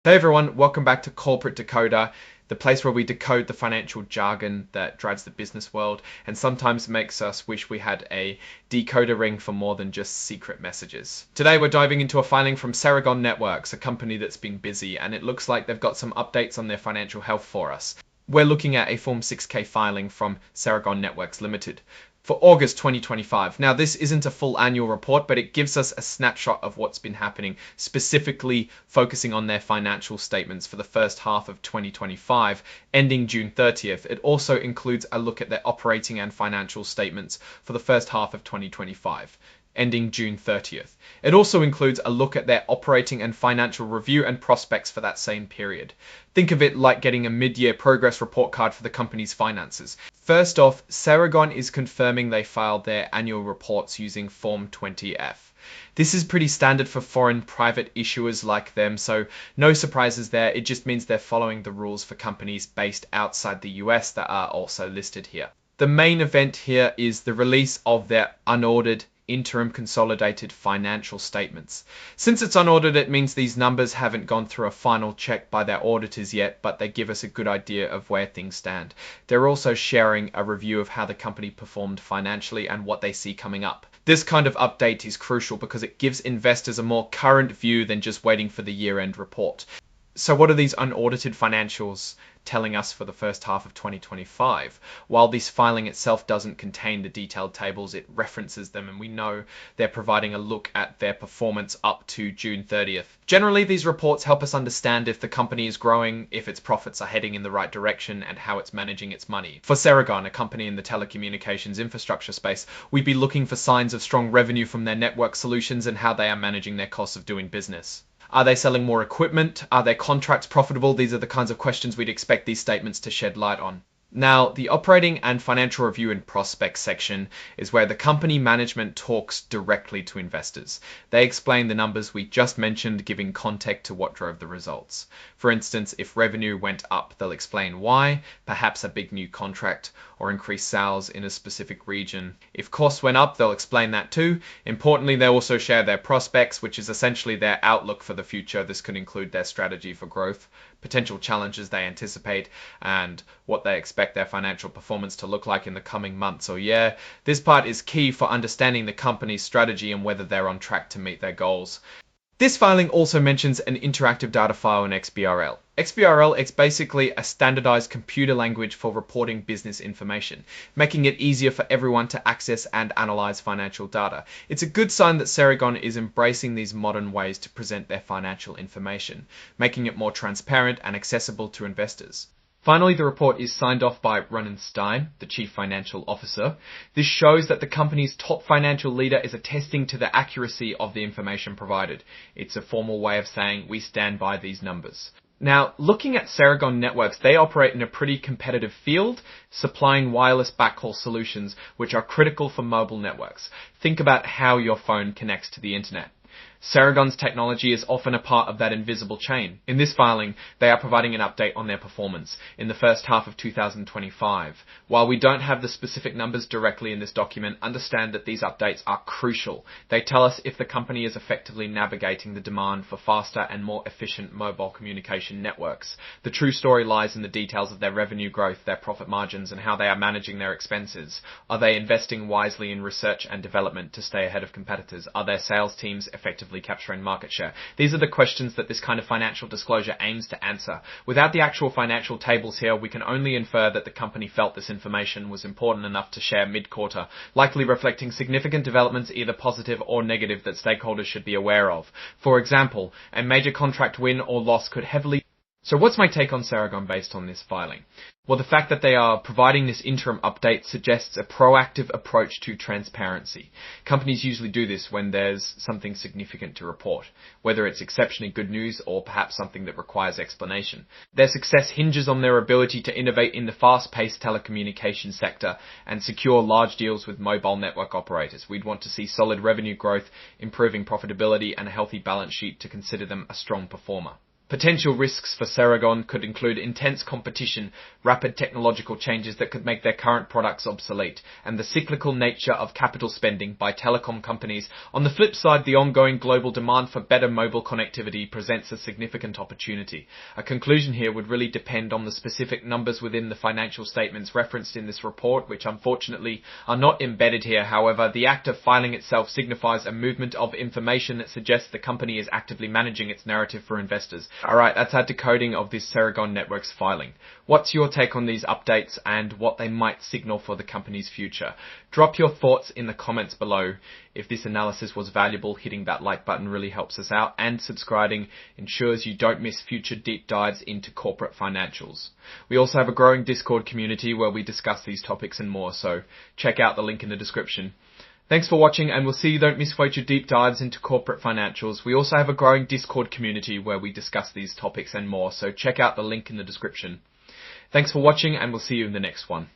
Hey everyone, welcome back to Corporate Decoder, the place where we decode the financial jargon that drives the business world and sometimes makes us wish we had a decoder ring for more than just secret messages. Today we're diving into a filing from Ceragon Networks, a company that's been busy, and it looks like they've got some updates on their financial health for us. We're looking at a Form 6K filing from Ceragon Networks Limited for August 2025. Now, this isn't a full annual report, but it gives us a snapshot of what's been happening, specifically focusing on their financial statements for the first half of 2025, ending June 30th. It also includes a look at their operating and financial statements for the first half of 2025. Ending June 30th. It also includes a look at their operating and financial review and prospects for that same period. Think of it like getting a mid-year progress report card for the company's finances. First off, Ceragon is confirming they filed their annual reports using Form 20F. This is pretty standard for foreign private issuers like them, so no surprises there. It just means they're following the rules for companies based outside the US that are also listed here. The main event here is the release of their unaudited interim consolidated financial statements. Since it's unaudited, it means these numbers haven't gone through a final check by their auditors yet, but they give us a good idea of where things stand. They're also sharing a review of how the company performed financially and what they see coming up. This kind of update is crucial because it gives investors a more current view than just waiting for the year-end report. So what are these unaudited financials telling us for the first half of 2025? While this filing itself doesn't contain the detailed tables, it references them, and we know they're providing a look at their performance up to June 30th. Generally, these reports help us understand if the company is growing, if its profits are heading in the right direction, and how it's managing its money. For Ceragon, a company in the telecommunications infrastructure space, we'd be looking for signs of strong revenue from their network solutions and how they are managing their costs of doing business. Are they selling more equipment? Are their contracts profitable? These are the kinds of questions we'd expect these statements to shed light on. Now, the operating and financial review and prospects section is where the company management talks directly to investors. They explain the numbers we just mentioned, giving context to what drove the results. For instance, if revenue went up, they'll explain why, perhaps a big new contract or increased sales in a specific region. If costs went up, they'll explain that too. Importantly, they also share their prospects, which is essentially their outlook for the future. This could include their strategy for growth, potential challenges they anticipate, and what they expect their financial performance to look like in the coming months or year. This part is key for understanding the company's strategy and whether they're on track to meet their goals. This filing also mentions an interactive data file in XBRL. XBRL is basically a standardized computer language for reporting business information, making it easier for everyone to access and analyze financial data. It's a good sign that Ceragon is embracing these modern ways to present their financial information, making it more transparent and accessible to investors. Finally, the report is signed off by Ronen Stein, the Chief Financial Officer. This shows that the company's top financial leader is attesting to the accuracy of the information provided. It's a formal way of saying we stand by these numbers. Now, looking at Ceragon Networks, they operate in a pretty competitive field, supplying wireless backhaul solutions which are critical for mobile networks. Think about how your phone connects to the internet. Ceragon's technology is often a part of that invisible chain. In this filing, they are providing an update on their performance in the first half of 2025. While we don't have the specific numbers directly in this document, understand that these updates are crucial. They tell us if the company is effectively navigating the demand for faster and more efficient mobile communication networks. The true story lies in the details of their revenue growth, their profit margins, and how they are managing their expenses. Are they investing wisely in research and development to stay ahead of competitors? Are their sales teams effectively capturing market share? These are the questions that this kind of financial disclosure aims to answer. Without the actual financial tables here, we can only infer that the company felt this information was important enough to share mid-quarter, likely reflecting significant developments, either positive or negative, that stakeholders should be aware of. For example, a major contract win or loss could heavily... So what's my take on Ceragon based on this filing? Well, the fact that they are providing this interim update suggests a proactive approach to transparency. Companies usually do this when there's something significant to report, whether it's exceptionally good news or perhaps something that requires explanation. Their success hinges on their ability to innovate in the fast-paced telecommunications sector and secure large deals with mobile network operators. We'd want to see solid revenue growth, improving profitability, and a healthy balance sheet to consider them a strong performer. Potential risks for Ceragon could include intense competition, rapid technological changes that could make their current products obsolete, and the cyclical nature of capital spending by telecom companies. On the flip side, the ongoing global demand for better mobile connectivity presents a significant opportunity. A conclusion here would really depend on the specific numbers within the financial statements referenced in this report, which unfortunately are not embedded here. However, the act of filing itself signifies a movement of information that suggests the company is actively managing its narrative for investors. Alright, that's our decoding of this Ceragon Network's filing. What's your take on these updates and what they might signal for the company's future? Drop your thoughts in the comments below. If this analysis was valuable, hitting that like button really helps us out, and subscribing ensures you don't miss future deep dives into corporate financials. We also have a growing Discord community where we discuss these topics and more, so check out the link in the description. Thanks for watching, and we'll see you don't miss future deep dives into corporate financials. We also have a growing Discord community where we discuss these topics and more, so check out the link in the description. Thanks for watching, and we'll see you in the next one.